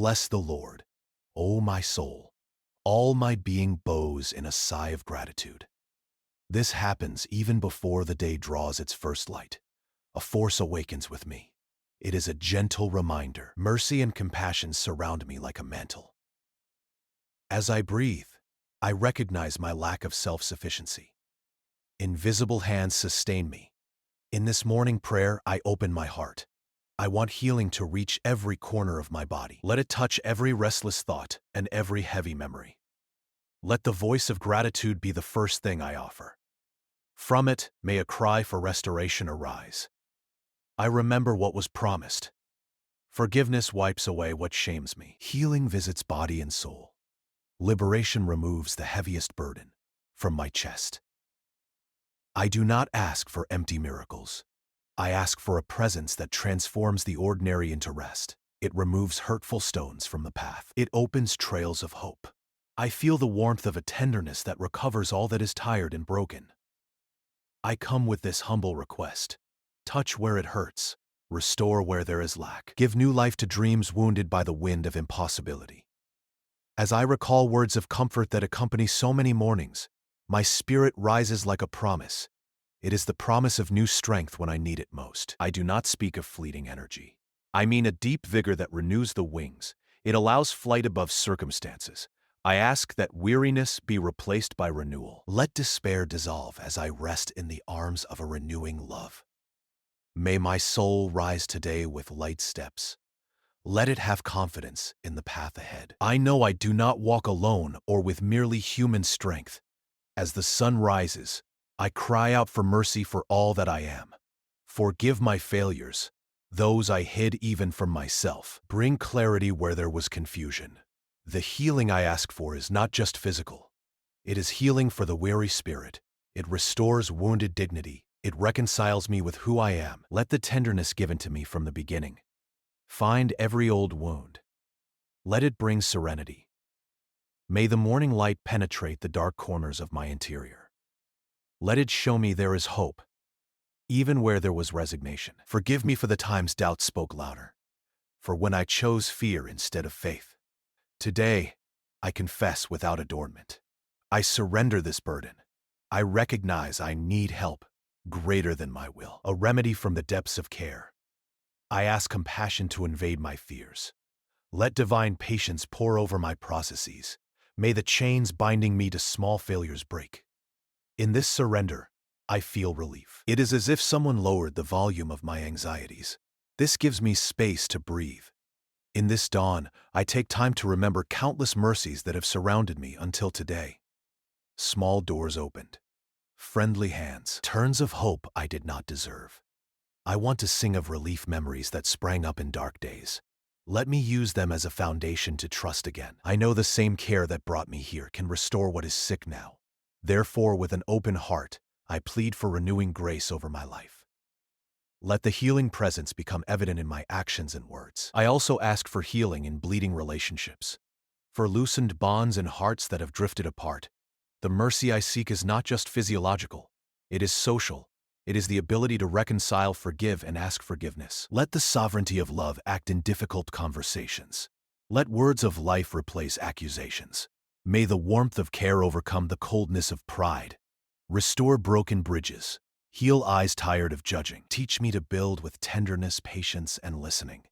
Bless the Lord, O my soul. All my being bows in a sigh of gratitude. This happens even before the day draws its first light. A force awakens with me. It is a gentle reminder. Mercy and compassion surround me like a mantle. As I breathe, I recognize my lack of self-sufficiency. Invisible hands sustain me. In this morning prayer, I open my heart. I want healing to reach every corner of my body. Let it touch every restless thought and every heavy memory. Let the voice of gratitude be the first thing I offer. From it, may a cry for restoration arise. I remember what was promised. Forgiveness wipes away what shames me. Healing visits body and soul. Liberation removes the heaviest burden from my chest. I do not ask for empty miracles. I ask for a presence that transforms the ordinary into rest. It removes hurtful stones from the path. It opens trails of hope. I feel the warmth of a tenderness that recovers all that is tired and broken. I come with this humble request. Touch where it hurts. Restore where there is lack. Give new life to dreams wounded by the wind of impossibility. As I recall words of comfort that accompany so many mornings, my spirit rises like a promise. It is the promise of new strength when I need it most. I do not speak of fleeting energy. I mean a deep vigor that renews the wings. It allows flight above circumstances. I ask that weariness be replaced by renewal. Let despair dissolve as I rest in the arms of a renewing love. May my soul rise today with light steps. Let it have confidence in the path ahead. I know I do not walk alone or with merely human strength. As the sun rises, I cry out for mercy for all that I am. Forgive my failures, those I hid even from myself. Bring clarity where there was confusion. The healing I ask for is not just physical. It is healing for the weary spirit. It restores wounded dignity. It reconciles me with who I am. Let the tenderness given to me from the beginning find every old wound. Let it bring serenity. May the morning light penetrate the dark corners of my interior. Let it show me there is hope, even where there was resignation. Forgive me for the times doubt spoke louder, for when I chose fear instead of faith. Today, I confess without adornment. I surrender this burden. I recognize I need help greater than my will, a remedy from the depths of care. I ask compassion to invade my fears. Let divine patience pour over my processes. May the chains binding me to small failures break. In this surrender, I feel relief. It is as if someone lowered the volume of my anxieties. This gives me space to breathe. In this dawn, I take time to remember countless mercies that have surrounded me until today. Small doors opened. Friendly hands. Turns of hope I did not deserve. I want to sing of relief memories that sprang up in dark days. Let me use them as a foundation to trust again. I know the same care that brought me here can restore what is sick now. Therefore, with an open heart, I plead for renewing grace over my life. Let the healing presence become evident in my actions and words. I also ask for healing in bleeding relationships, for loosened bonds and hearts that have drifted apart. The mercy I seek is not just physiological, it is social. It is the ability to reconcile, forgive, and ask forgiveness. Let the sovereignty of love act in difficult conversations. Let words of life replace accusations. May the warmth of care overcome the coldness of pride. Restore broken bridges. Heal eyes tired of judging. Teach me to build with tenderness, patience, and listening.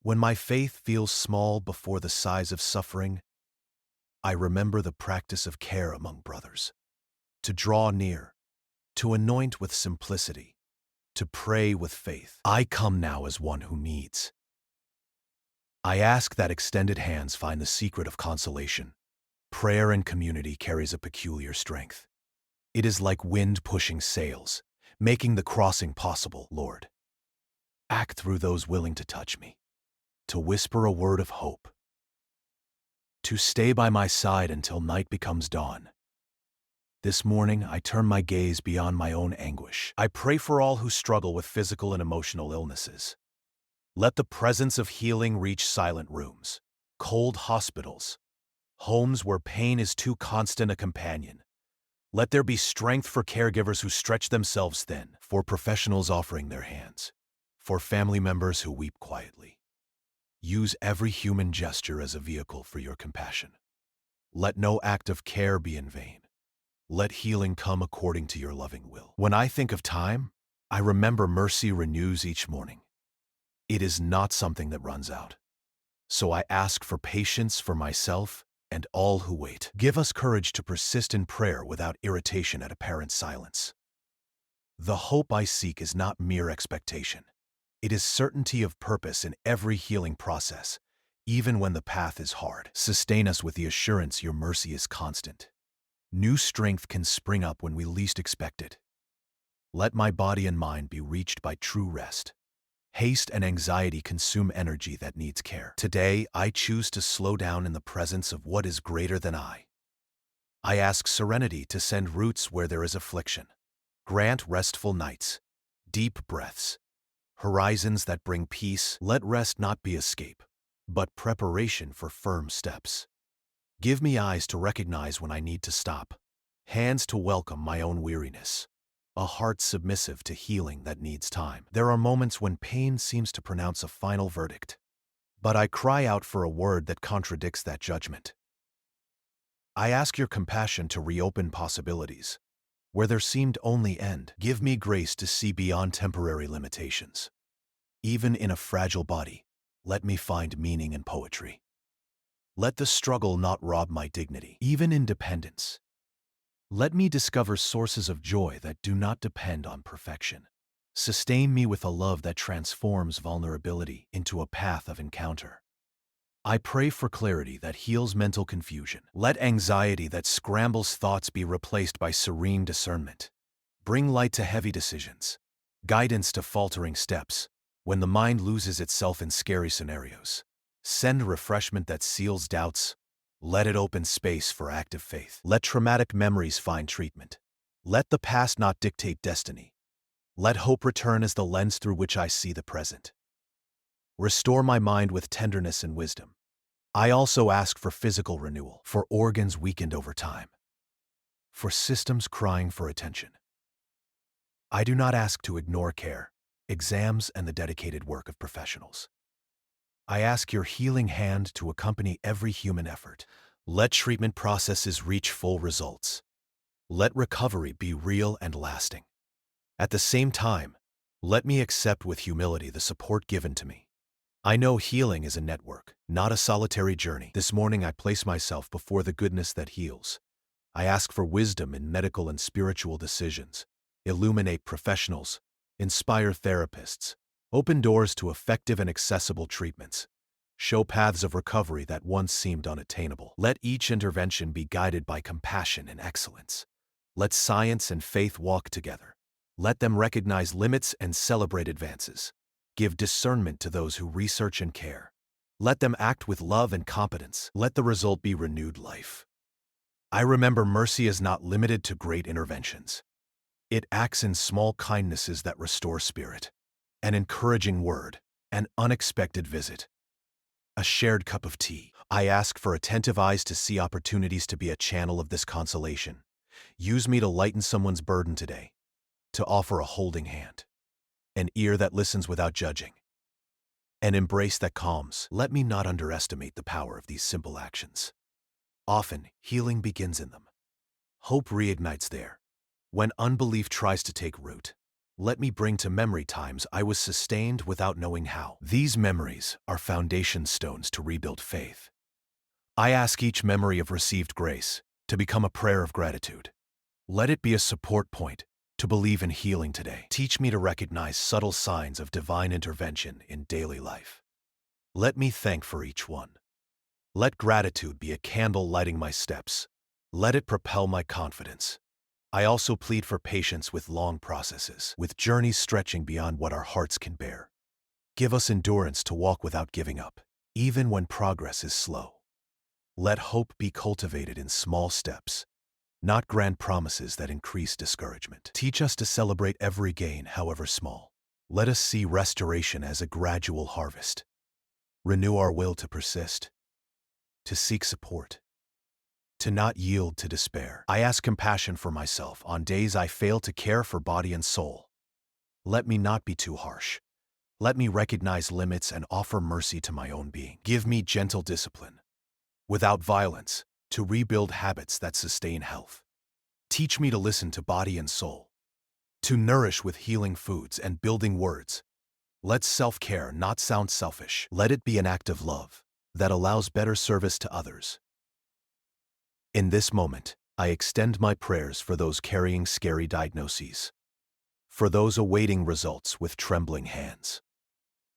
When my faith feels small before the size of suffering, I remember the practice of care among brothers. To draw near, to anoint with simplicity, to pray with faith. I come now as one who needs. I ask that extended hands find the secret of consolation. Prayer and community carries a peculiar strength. It is like wind pushing sails, making the crossing possible, Lord. Act through those willing to touch me, to whisper a word of hope, to stay by my side until night becomes dawn. This morning, I turn my gaze beyond my own anguish. I pray for all who struggle with physical and emotional illnesses. Let the presence of healing reach silent rooms, cold hospitals, homes where pain is too constant a companion. Let there be strength for caregivers who stretch themselves thin, for professionals offering their hands, for family members who weep quietly. Use every human gesture as a vehicle for your compassion. Let no act of care be in vain. Let healing come according to your loving will. When I think of time, I remember mercy renews each morning. It is not something that runs out. So I ask for patience for myself and all who wait. Give us courage to persist in prayer without irritation at apparent silence. The hope I seek is not mere expectation. It is certainty of purpose in every healing process, even when the path is hard. Sustain us with the assurance your mercy is constant. New strength can spring up when we least expect it. Let my body and mind be reached by true rest. Haste and anxiety consume energy that needs care. Today, I choose to slow down in the presence of what is greater than I. I ask serenity to send roots where there is affliction. Grant restful nights, deep breaths, horizons that bring peace. Let rest not be escape, but preparation for firm steps. Give me eyes to recognize when I need to stop, hands to welcome my own weariness, a heart submissive to healing that needs time. There are moments when pain seems to pronounce a final verdict, but I cry out for a word that contradicts that judgment. I ask your compassion to reopen possibilities where there seemed only end. Give me grace to see beyond temporary limitations. Even in a fragile body, let me find meaning in poetry. Let the struggle not rob my dignity, even in dependence. Let me discover sources of joy that do not depend on perfection. Sustain me with a love that transforms vulnerability into a path of encounter. I pray for clarity that heals mental confusion. Let anxiety that scrambles thoughts be replaced by serene discernment. Bring light to heavy decisions, guidance to faltering steps, when the mind loses itself in scary scenarios. Send refreshment that seals doubts. Let it open space for active faith. Let traumatic memories find treatment. Let the past not dictate destiny. Let hope return as the lens through which I see the present. Restore my mind with tenderness and wisdom. I also ask for physical renewal, for organs weakened over time, for systems crying for attention. I do not ask to ignore care, exams, and the dedicated work of professionals. I ask your healing hand to accompany every human effort. Let treatment processes reach full results. Let recovery be real and lasting. At the same time, let me accept with humility the support given to me. I know healing is a network, not a solitary journey. This morning I place myself before the goodness that heals. I ask for wisdom in medical and spiritual decisions. Illuminate professionals, inspire therapists, open doors to effective and accessible treatments. Show paths of recovery that once seemed unattainable. Let each intervention be guided by compassion and excellence. Let science and faith walk together. Let them recognize limits and celebrate advances. Give discernment to those who research and care. Let them act with love and competence. Let the result be renewed life. I remember mercy is not limited to great interventions. It acts in small kindnesses that restore spirit. An encouraging word, an unexpected visit, a shared cup of tea. I ask for attentive eyes to see opportunities to be a channel of this consolation. Use me to lighten someone's burden today, to offer a holding hand, an ear that listens without judging, an embrace that calms. Let me not underestimate the power of these simple actions. Often, healing begins in them. Hope reignites there. When unbelief tries to take root, let me bring to memory times I was sustained without knowing how. These memories are foundation stones to rebuild faith. I ask each memory of received grace to become a prayer of gratitude. Let it be a support point to believe in healing today. Teach me to recognize subtle signs of divine intervention in daily life. Let me thank for each one. Let gratitude be a candle lighting my steps. Let it propel my confidence. I also plead for patience with long processes, with journeys stretching beyond what our hearts can bear. Give us endurance to walk without giving up, even when progress is slow. Let hope be cultivated in small steps, not grand promises that increase discouragement. Teach us to celebrate every gain, however small. Let us see restoration as a gradual harvest. Renew our will to persist, to seek support, to not yield to despair. I ask compassion for myself on days I fail to care for body and soul. Let me not be too harsh. Let me recognize limits and offer mercy to my own being. Give me gentle discipline, without violence, to rebuild habits that sustain health. Teach me to listen to body and soul, to nourish with healing foods and building words. Let self-care not sound selfish. Let it be an act of love that allows better service to others. In this moment, I extend my prayers for those carrying scary diagnoses, for those awaiting results with trembling hands.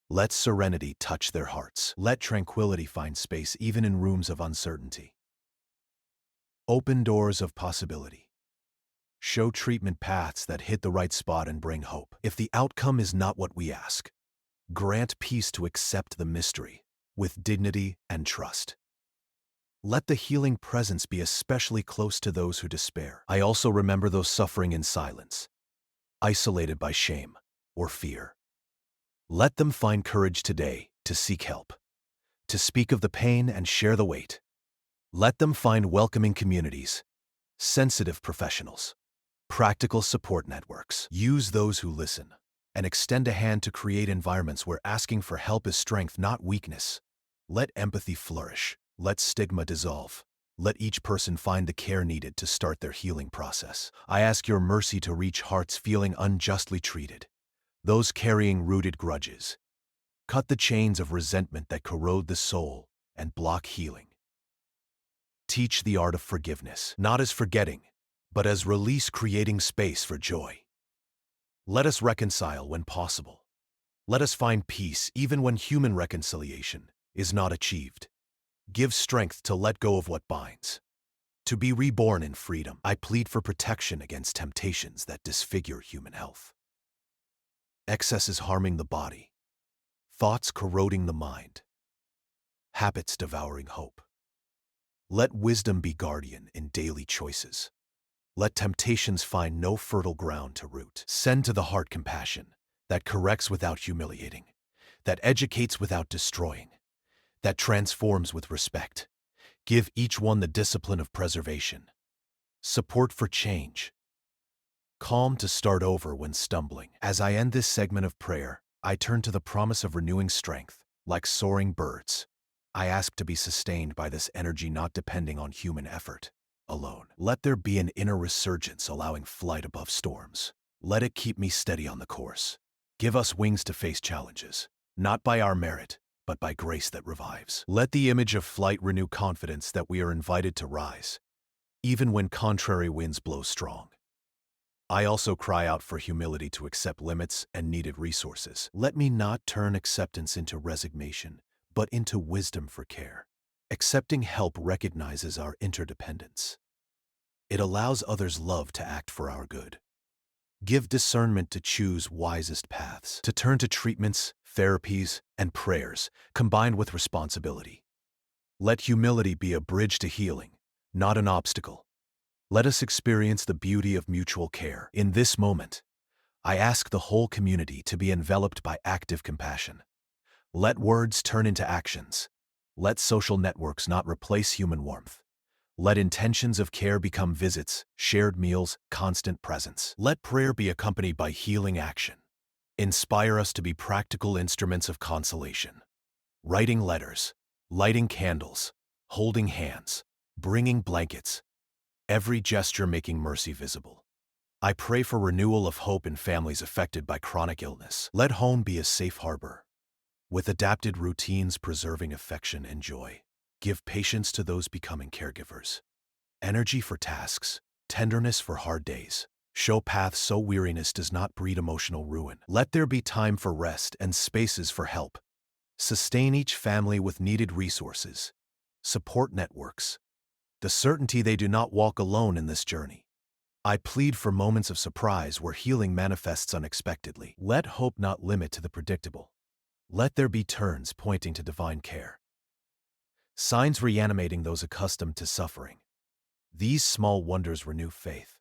Let serenity touch their hearts. Let tranquility find space even in rooms of uncertainty. Open doors of possibility. Show treatment paths that hit the right spot and bring hope. If the outcome is not what we ask, grant peace to accept the mystery with dignity and trust. Let the healing presence be especially close to those who despair. I also remember those suffering in silence, isolated by shame or fear. Let them find courage today to seek help, to speak of the pain and share the weight. Let them find welcoming communities, sensitive professionals, practical support networks. Use those who listen and extend a hand to create environments where asking for help is strength, not weakness. Let empathy flourish. Let stigma dissolve. Let each person find the care needed to start their healing process. I ask your mercy to reach hearts feeling unjustly treated, those carrying rooted grudges. Cut the chains of resentment that corrode the soul and block healing. Teach the art of forgiveness, not as forgetting, but as release, creating space for joy. Let us reconcile when possible. Let us find peace even when human reconciliation is not achieved. Give strength to let go of what binds, to be reborn in freedom. I plead for protection against temptations that disfigure human health. Excess is harming the body, thoughts corroding the mind, habits devouring hope. Let wisdom be guardian in daily choices. Let temptations find no fertile ground to root. Send to the heart compassion that corrects without humiliating, that educates without destroying, that transforms with respect. Give each one the discipline of preservation, support for change, calm to start over when stumbling. As I end this segment of prayer, I turn to the promise of renewing strength, like soaring birds. I ask to be sustained by this energy, not depending on human effort alone. Let there be an inner resurgence allowing flight above storms. Let it keep me steady on the course. Give us wings to face challenges, not by our merit, but by grace that revives. Let the image of flight renew confidence that we are invited to rise, even when contrary winds blow strong. I also cry out for humility to accept limits and needed resources. Let me not turn acceptance into resignation, but into wisdom for care. Accepting help recognizes our interdependence. It allows others' love to act for our good. Give discernment to choose wisest paths, to turn to treatments, therapies, and prayers, combined with responsibility. Let humility be a bridge to healing, not an obstacle. Let us experience the beauty of mutual care. In this moment, I ask the whole community to be enveloped by active compassion. Let words turn into actions. Let social networks not replace human warmth. Let intentions of care become visits, shared meals, constant presence. Let prayer be accompanied by healing action. Inspire us to be practical instruments of consolation. Writing letters, lighting candles, holding hands, bringing blankets. Every gesture making mercy visible. I pray for renewal of hope in families affected by chronic illness. Let home be a safe harbor, with adapted routines preserving affection and joy. Give patience to those becoming caregivers, energy for tasks, tenderness for hard days. Show paths so weariness does not breed emotional ruin. Let there be time for rest and spaces for help. Sustain each family with needed resources, support networks, the certainty they do not walk alone in this journey. I plead for moments of surprise where healing manifests unexpectedly. Let hope not limit to the predictable. Let there be turns pointing to divine care, signs reanimating those accustomed to suffering. These small wonders renew faith.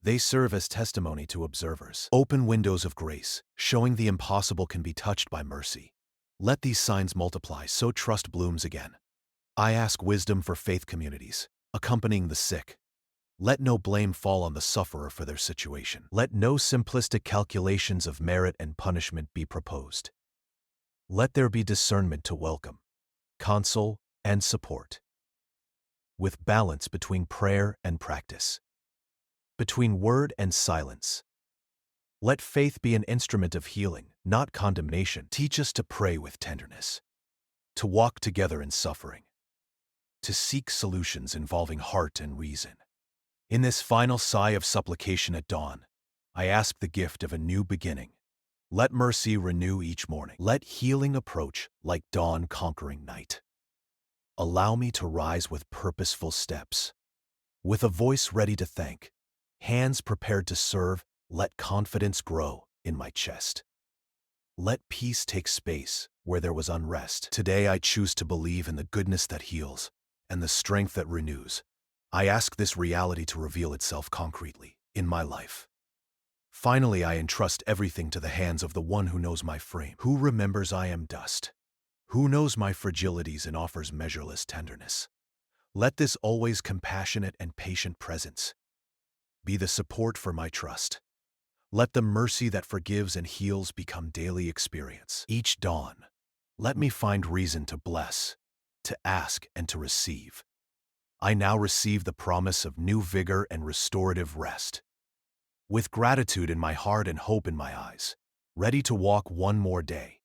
They serve as testimony to observers. Open windows of grace, showing the impossible can be touched by mercy. Let these signs multiply so trust blooms again. I ask wisdom for faith communities, accompanying the sick. Let no blame fall on the sufferer for their situation. Let no simplistic calculations of merit and punishment be proposed. Let there be discernment to welcome, console, and support, with balance between prayer and practice, between word and silence. Let faith be an instrument of healing, not condemnation. Teach us to pray with tenderness, to walk together in suffering, to seek solutions involving heart and reason. In this final sigh of supplication at dawn, I ask the gift of a new beginning. Let mercy renew each morning. Let healing approach like dawn conquering night. Allow me to rise with purposeful steps, with a voice ready to thank, hands prepared to serve. Let confidence grow in my chest. Let peace take space where there was unrest. Today I choose to believe in the goodness that heals and the strength that renews. I ask this reality to reveal itself concretely in my life. Finally, I entrust everything to the hands of the one who knows my frame, who remembers I am dust, who knows my fragilities and offers measureless tenderness. Let this always compassionate and patient presence be the support for my trust. Let the mercy that forgives and heals become daily experience. Each dawn, let me find reason to bless, to ask, and to receive. I now receive the promise of new vigor and restorative rest. With gratitude in my heart and hope in my eyes, ready to walk one more day